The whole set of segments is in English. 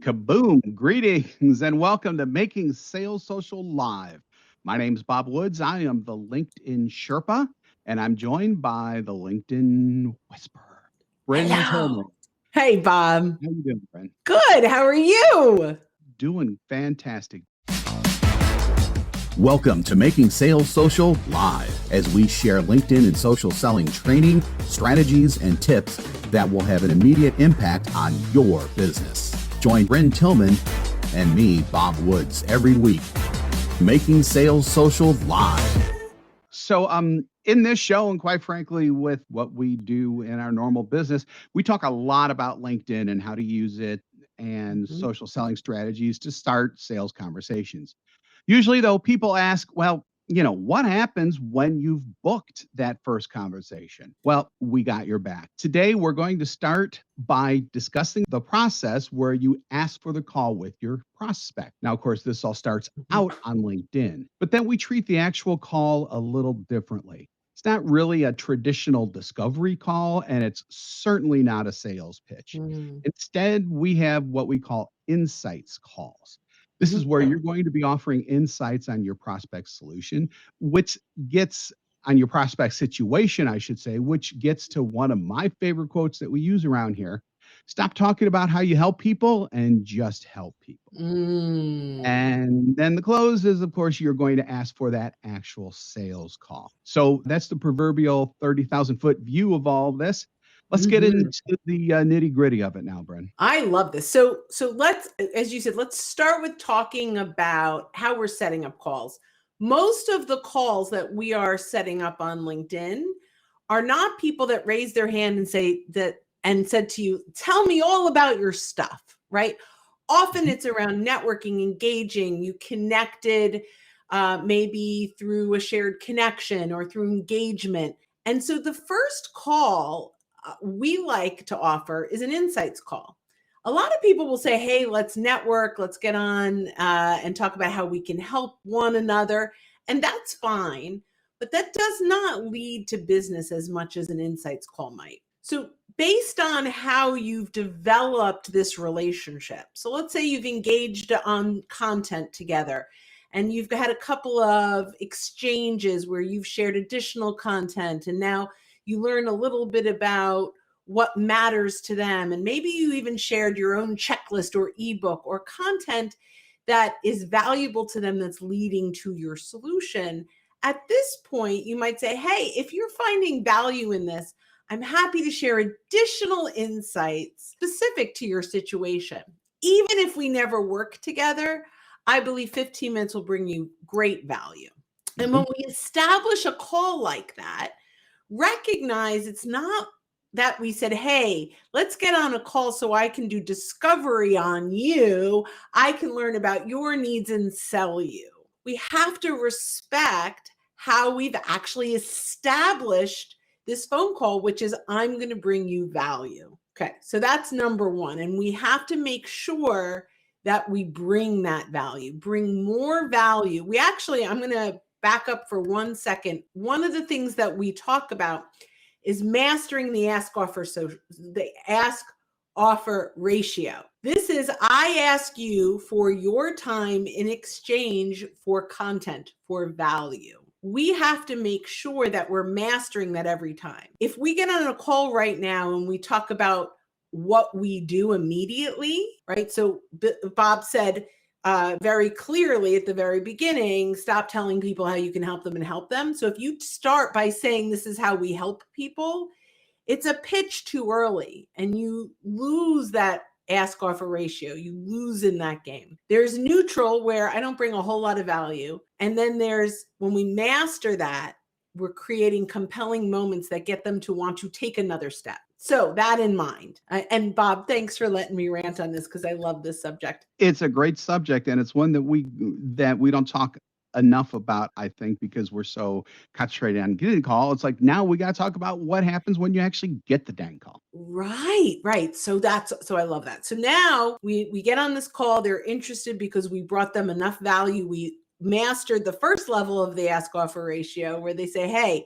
Kaboom! Greetings and welcome to Making Sales Social Live. My name is Bob Woods. I am the LinkedIn Sherpa, and I'm joined by the LinkedIn Whisperer, Bryn Tillman. Hello. Hey, Bob. How you doing, Bryn? Good. How are you? Doing fantastic. Welcome to Making Sales Social Live, as we share LinkedIn and social selling training, strategies, and tips that will have an immediate impact on your business. Join Bryn Tillman and me, Bob Woods, every week. Making Sales Social Live. So, in this show, and quite frankly, with what we do in our normal business, we talk a lot about LinkedIn and how to use it and social selling strategies to start sales conversations. Usually, though, people ask, well, what happens when you've booked that first conversation? Well, we got your back. Today, we're going to start by discussing the process where you ask for the call with your prospect. Now, of course, this all starts out on LinkedIn, but then we treat the actual call a little differently. It's not really a traditional discovery call, and it's certainly not a sales pitch. Instead, we have what we call insights calls. This is where you're going to be offering insights on your prospect solution, which gets on your prospect situation, I should say, which gets to one of my favorite quotes that we use around here. Stop talking about how you help people and just help people. And then the close is, of course, you're going to ask for that actual sales call. So that's the proverbial 30,000 foot view of all of this. Let's get into the nitty gritty of it now, Bryn. I love this. So let's, as you said, let's start with talking about how we're setting up calls. Most of the calls that we are setting up on LinkedIn are not people that raise their hand and say that and said to you, tell me all about your stuff, right? Often it's around networking, engaging, you connected maybe through a shared connection or through engagement. And so the first call we like to offer is an insights call. A lot of people will say, hey, let's network, let's get on and talk about how we can help one another. And that's fine, but that does not lead to business as much as an insights call might. So based on how you've developed this relationship, so let's say you've engaged on content together and you've had a couple of exchanges where you've shared additional content and now you learn a little bit about what matters to them. And maybe you even shared your own checklist or ebook or content that is valuable to them that's leading to your solution. At this point, you might say, hey, if you're finding value in this, I'm happy to share additional insights specific to your situation. Even if we never work together, I believe 15 minutes will bring you great value. And when we establish a call like that, recognize it's not that we said, hey, let's get on a call so I can do discovery on you. I can learn about your needs and sell you. We have to respect how we've actually established this phone call, which is I'm going to bring you value. Okay, so that's number one. And we have to make sure that we bring that value, bring more value. I'm going to back up for 1 second. One of the things that we talk about is mastering the ask offer ratio. This is, I ask you for your time in exchange for content, for value. We have to make sure that we're mastering that every time. If we get on a call right now and we talk about what we do immediately, right? So Bob said, very clearly at the very beginning, stop telling people how you can help them and help them. So if you start by saying this is how we help people, it's a pitch too early and you lose that ask offer ratio. You lose in that game. There's neutral where I don't bring a whole lot of value. And then there's when we master that, we're creating compelling moments that get them to want to take another step. So that in mind. And Bob, thanks for letting me rant on this because I love this subject. It's a great subject, and it's one that we don't talk enough about, I think, because we're so concentrated on getting a call. It's like now we got to talk about what happens when you actually get the dang call. Right. So I love that. So now we get on this call. They're interested because we brought them enough value. We mastered the first level of the ask offer ratio where they say, hey,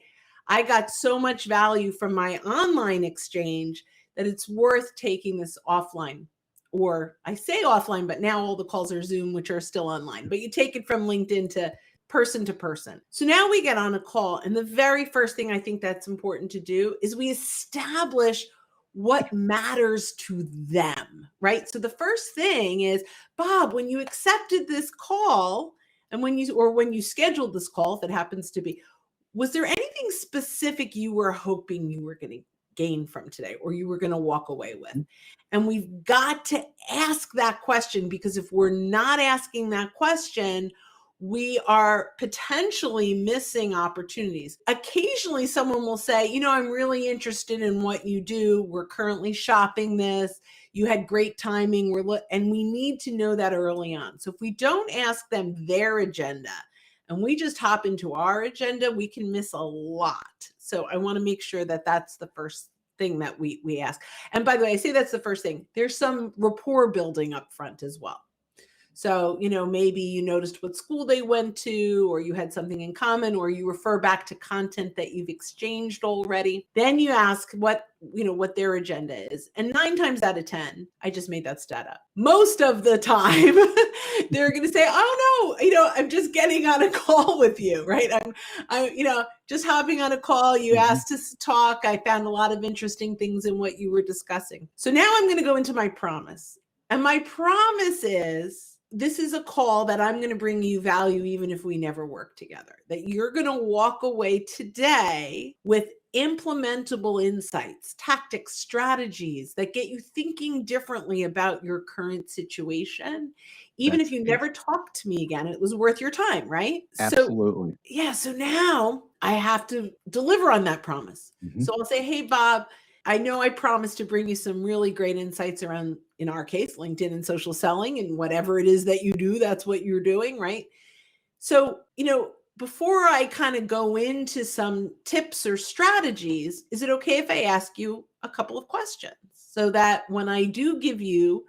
I got so much value from my online exchange that it's worth taking this offline. or I say offline, but now all the calls are Zoom, which are still online, but you take it from LinkedIn to person. So now we get on a call. And the very first thing I think that's important to do is we establish what matters to them, right? So the first thing is, Bob, when you accepted this call and when you scheduled this call, if it happens to be, was there anything specific you were hoping you were going to gain from today or you were going to walk away with? And we've got to ask that question, because if we're not asking that question, we are potentially missing opportunities. Occasionally someone will say, I'm really interested in what you do. We're currently shopping this. You had great timing. And we need to know that early on. So if we don't ask them their agenda and we just hop into our agenda, we can miss a lot. So I want to make sure that that's the first thing that we ask. And by the way, I say that's the first thing. There's some rapport building up front as well. So, maybe you noticed what school they went to, or you had something in common, or you refer back to content that you've exchanged already. Then you ask what their agenda is. And 9 times out of 10, I just made that stat up. Most of the time, they're going to say, oh no, I'm just getting on a call with you, right? I'm just hopping on a call. You asked to talk. I found a lot of interesting things in what you were discussing. So now I'm going to go into my promise. And my promise is, this is a call that I'm going to bring you value even if we never work together, that you're going to walk away today with implementable insights, tactics, strategies that get you thinking differently about your current situation. Even if you never talk to me again, it was worth your time, right? Absolutely. So now I have to deliver on that promise. So I'll say, hey, Bob, I know I promised to bring you some really great insights around, in our case, LinkedIn and social selling, and whatever it is that you do, that's what you're doing, right? So, before I kind of go into some tips or strategies, is it okay if I ask you a couple of questions so that when I do give you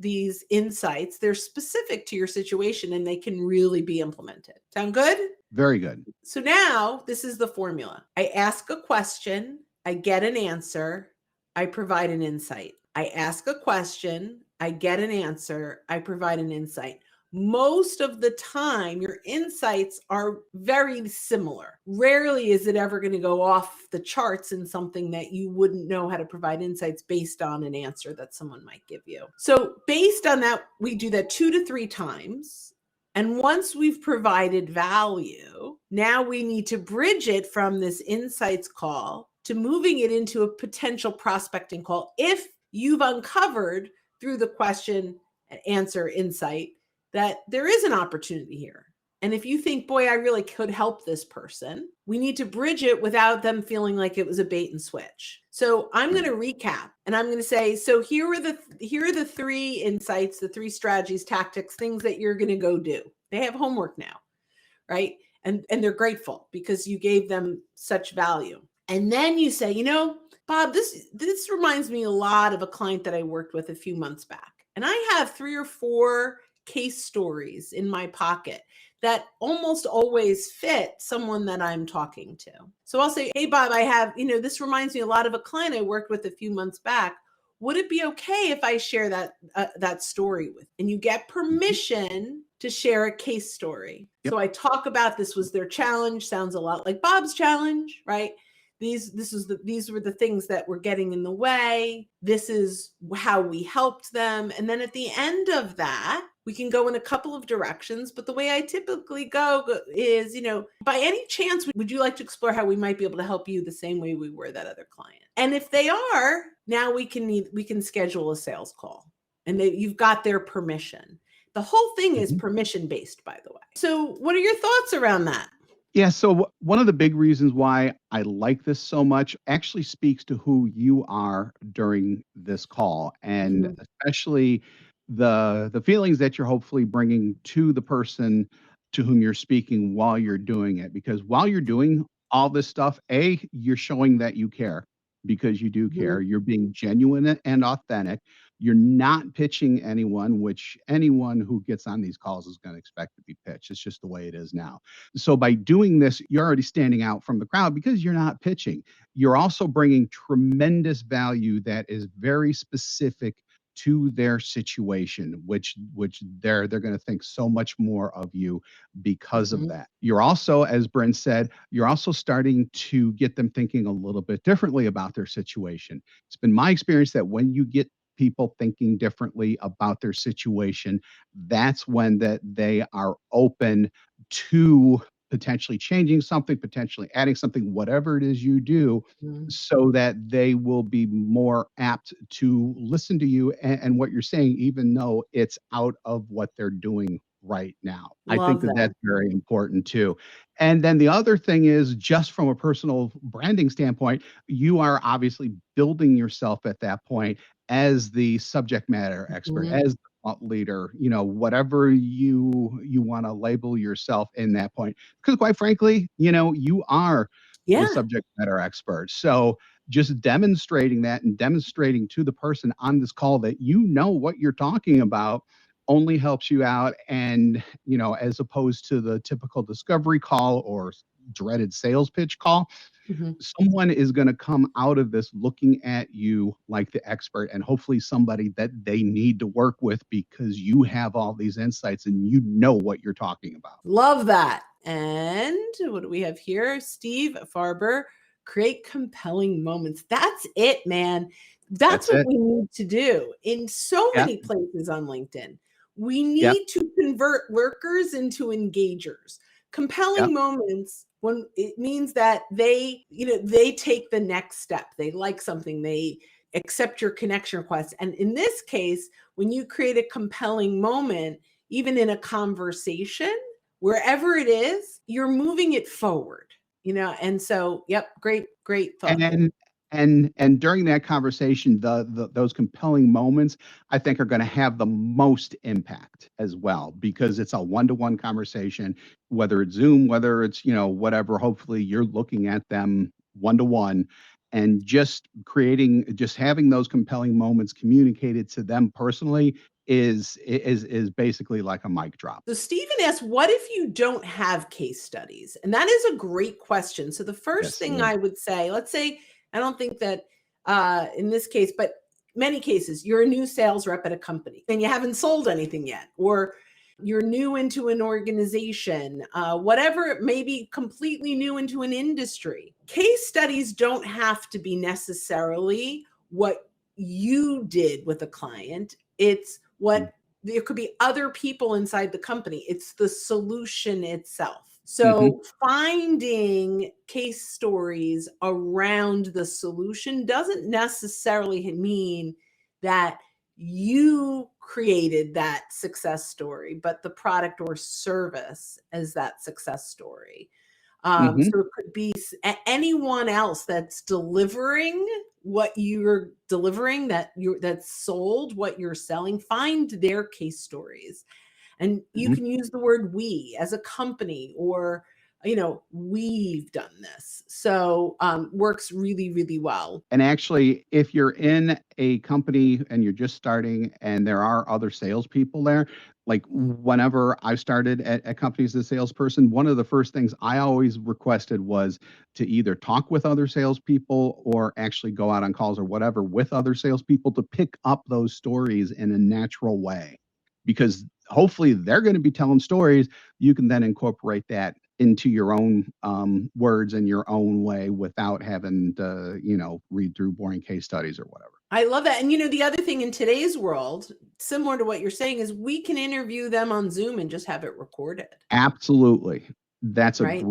these insights, they're specific to your situation and they can really be implemented? Sound good? Very good. So now this is the formula. I ask a question, I get an answer, I provide an insight. I ask a question, I get an answer, I provide an insight. Most of the time, your insights are very similar. Rarely is it ever going to go off the charts in something that you wouldn't know how to provide insights based on an answer that someone might give you. So based on that, we do that 2 to 3 times. And once we've provided value, now we need to bridge it from this insights call to moving it into a potential prospecting call. If you've uncovered through the question and answer insight that there is an opportunity here. And if you think, boy, I really could help this person, we need to bridge it without them feeling like it was a bait and switch. So I'm going to recap and I'm going to say, so here are the 3 insights, the 3 strategies, tactics, things that you're going to go do. They have homework now, right? And they're grateful because you gave them such value. And then you say, Bob, this reminds me a lot of a client that I worked with a few months back. And I have 3 or 4 case stories in my pocket that almost always fit someone that I'm talking to. So I'll say, hey, Bob, I have, this reminds me a lot of a client I worked with a few months back. Would it be okay if I share that story with? And you get permission to share a case story. Yep. So I talk about this was their challenge. Sounds a lot like Bob's challenge, right? These were the things that were getting in the way. This is how we helped them. And then at the end of that, we can go in a couple of directions. But the way I typically go is, by any chance, would you like to explore how we might be able to help you the same way we were that other client? And if they are, now we can schedule a sales call and you've got their permission. The whole thing is permission based, by the way. So what are your thoughts around that? Yeah, so one of the big reasons why I like this so much actually speaks to who you are during this call, and especially the feelings that you're hopefully bringing to the person to whom you're speaking while you're doing it. Because while you're doing all this stuff, you're showing that you care because you do care. You're being genuine and authentic. You're not pitching anyone, which anyone who gets on these calls is going to expect to be pitched. It's just the way it is now. So by doing this, you're already standing out from the crowd because you're not pitching. You're also bringing tremendous value that is very specific to their situation, which they're going to think so much more of you because of Mhm. that. You're also, as Bryn said, you're also starting to get them thinking a little bit differently about their situation. It's been my experience that when you get people thinking differently about their situation, that's when that they are open to potentially changing something, potentially adding something, whatever it is you do, Mhm. so that they will be more apt to listen to you and what you're saying, even though it's out of what they're doing right now. I think Love that that. that's very important too. And then the other thing is, just from a personal branding standpoint, you are obviously building yourself at that point as the subject matter expert, Mhm. as the thought leader, whatever you want to label yourself in that point. Because quite frankly, you are the Yeah. subject matter expert. So just demonstrating that and demonstrating to the person on this call that you know what you're talking about only helps you out. And, as opposed to the typical discovery call or dreaded sales pitch call, Mhm. someone is going to come out of this looking at you like the expert, and hopefully somebody that they need to work with because you have all these insights and you know what you're talking about. Love that. And what do we have here? Steve Farber, create compelling moments. That's it, man. That's That's what it. we need to do in so Yeah. many places on LinkedIn. We Yep. need to convert lurkers into engagers. Yep. Compelling moments, when it means that they take the next step. They like something, they accept your connection request. And in this case, when you create a compelling moment, even in a conversation, wherever it is, you're moving it forward, and so, yep, great thought there. And and during that conversation, those compelling moments, I think, are going to have the most impact as well, because it's a one-to-one conversation, whether it's Zoom, whether it's, whatever. Hopefully, you're looking at them one-to-one, and just having those compelling moments communicated to them personally is basically like a mic drop. So Stephen asks, what if you don't have case studies? And that is a great question. So the first Yes, it thing is. I would say, let's say, I don't think that in this case, but many cases, you're a new sales rep at a company and you haven't sold anything yet, or you're new into an organization, whatever it may be, completely new into an industry. Case studies don't have to be necessarily what you did with a client. It's what there could be other people inside the company. It's the solution itself. Mm-hmm. So finding case stories around the solution doesn't necessarily mean that you created that success story, but the product or service as that success story. Mm-hmm. So it could be anyone else that's delivering what you're delivering, that's sold what you're selling. Find their case stories, and you Mm-hmm. can use the word "we" as a company, or we've done this. So works really, really well. And actually, if you're in a company and you're just starting and there are other salespeople there, like whenever I started at companies as a salesperson, one of the first things I always requested was to either talk with other salespeople or actually go out on calls or whatever with other salespeople to pick up those stories in a natural way. Because hopefully they're going to be telling stories. You can then incorporate that into your own words and your own way without having to, read through boring case studies or whatever. I love that. And the other thing in today's world, similar to what you're saying, is we can interview them on Zoom and just have it recorded, Absolutely. That's a right?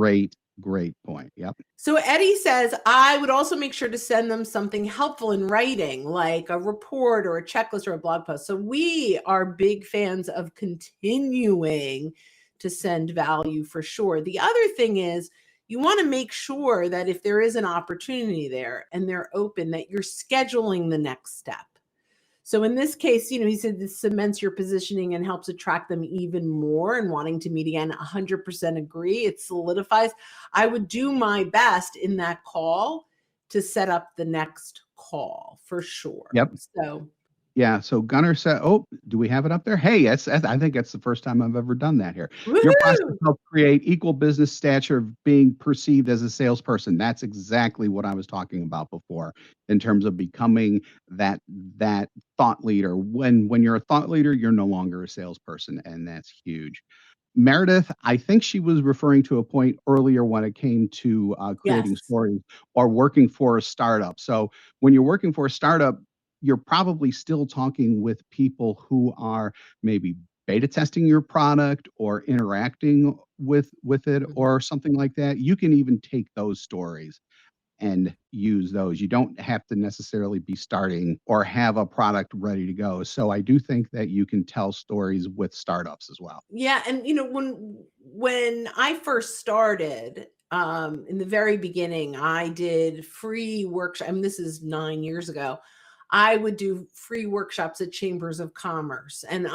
great point. Yep. So Eddie says, I would also make sure to send them something helpful in writing, like a report or a checklist or a blog post. So we are big fans of continuing to send value for sure. The other thing is, you want to make sure that if there is an opportunity there and they're open, that you're scheduling the next step. So in this case, he said this cements your positioning and helps attract them even more and wanting to meet again. 100% agree. It solidifies. I would do my best in that call to set up the next call for sure. Yep. So Yeah. So Gunnar said, "Oh, do we have it up there?" Hey, I think that's the first time I've ever done that here. Your process Woohoo! helps create equal business stature of being perceived as a salesperson. That's exactly what I was talking about before in terms of becoming that thought leader. When you're a thought leader, you're no longer a salesperson, and that's huge. Meredith, I think she was referring to a point earlier when it came to creating Yes. stories or working for a startup. So when you're working for a startup, you're probably still talking with people who are maybe beta testing your product or interacting with it Mhm. or something like that. You can even take those stories and use those. You don't have to necessarily be starting or have a product ready to go. So I do think that you can tell stories with startups as well. Yeah, and when I first started, in the very beginning, I did free workshop. I mean, this is 9 years ago. I would do free workshops at chambers of commerce, and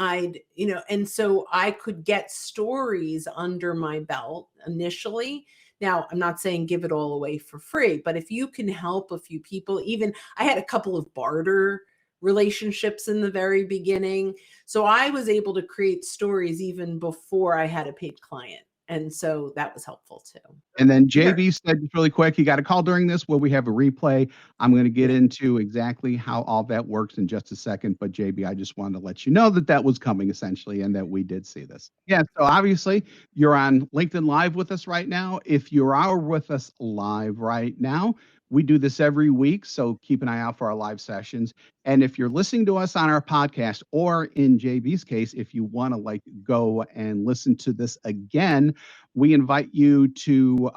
and so I could get stories under my belt initially. Now, I'm not saying give it all away for free, but if you can help a few people, even I had a couple of barter relationships in the very beginning, so I was able to create stories even before I had a paid client. And so that was helpful too. And then Sure. JB said just really quick, you got a call during this. Will we have a replay? I'm going to get Yeah. into exactly how all that works in just a second. But JB, I just wanted to let you know that that was coming essentially and that we did see this. Yeah. So obviously you're on LinkedIn Live with us right now. If you are with us live right now, we do this every week. So keep an eye out for our live sessions. And if you're listening to us on our podcast, or in JB's case, if you want to go and listen to this again, we invite you to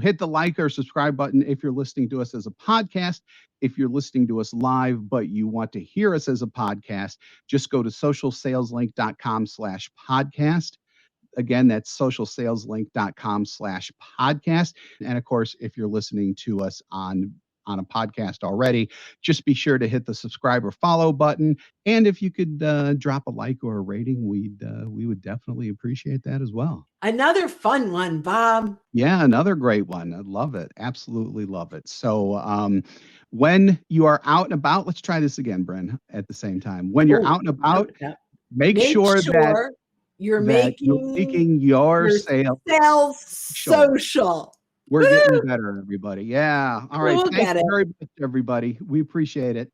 hit the like or subscribe button if you're listening to us as a podcast. If you're listening to us live, but you want to hear us as a podcast, just go to socialsaleslink.com/podcast. Again, that's socialsaleslink.com/podcast. And of course, if you're listening to us on a podcast already, just be sure to hit the subscribe or follow button. And if you could drop a like or a rating, we would definitely appreciate that as well. Another fun one, Bob. Yeah, another great one. I love it. Absolutely love it. So, when you are out and about, let's try this again, Bryn, at the same time. When you're Oh, out and about, yep. make Make sure sure you're that you're making making your your sale self social. social. We're getting Woo! better, everybody. Yeah. All right. We'll Thank get you it. very much, everybody. We appreciate it.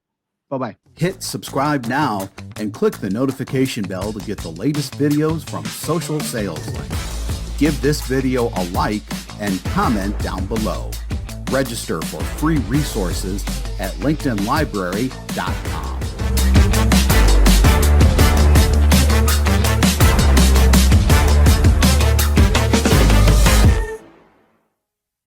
Bye-bye. Hit subscribe now and click the notification bell to get the latest videos from Social Sales Link. Give this video a like and comment down below. Register for free resources at linkedinlibrary.com.